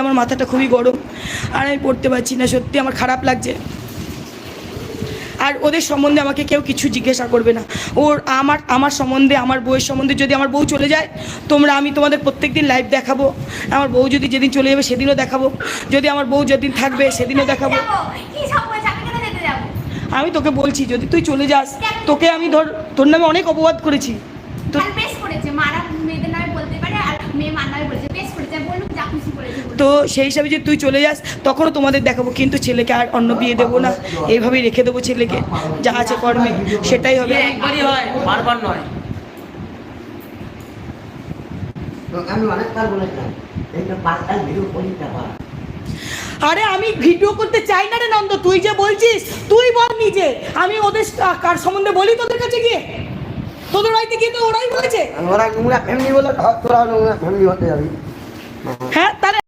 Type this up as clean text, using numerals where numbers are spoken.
আমার মাথাটা খুবই গরম, আর আমি পড়তে পারছি না, সত্যি আমার খারাপ লাগছে। আর ওদের সম্বন্ধে আমাকে কেউ কিছু জিজ্ঞাসা করবে না। আমার সম্বন্ধে, আমার বউয়ের সম্বন্ধে, যদি আমার বউ চলে যায় আমি তোমাদের প্রত্যেক দিন লাইভ দেখাবো। আমার বউ যদি যেদিন চলে যাবে সেদিনও দেখাবো, যদি আমার বউ যেদিন থাকবে সেদিনও দেখাবো। আমি তোকে বলছি, যদি তুই চলে যাস, তোকে আমি তোর নামে অনেক অপবাদ করেছি। তো সেই হিসাবে যে তুই চলে যাস তখনও তোমাদের দেখাবো, কিন্তু ছেলেকে আর অন্য বিয়ে দেবো না, এইভাবেই রেখে দেবো ছেলেকে, যা আছে কর্মে সেটাই হবে। একবারই হয়, বারবার নয়। আমি অনেকবার বলেছিলাম এইটা পাঁচটা ভিডিও করি টাকা। আরে আমি ভিডিও করতে চাই না রে নন্দ, তুই যে বলছিস তুই বল নিজে, আমি ওদের কার সম্বন্ধে বলি তোদের কাছে গিয়ে? তোদের বাড়িতে গিয়ে তো ওরাই বলেছে। ওরা নোংরা ফ্যামিলি বলে তোরা নোংরা ফ্যামিলি হতে যাবি। হ্যাঁ তাহলে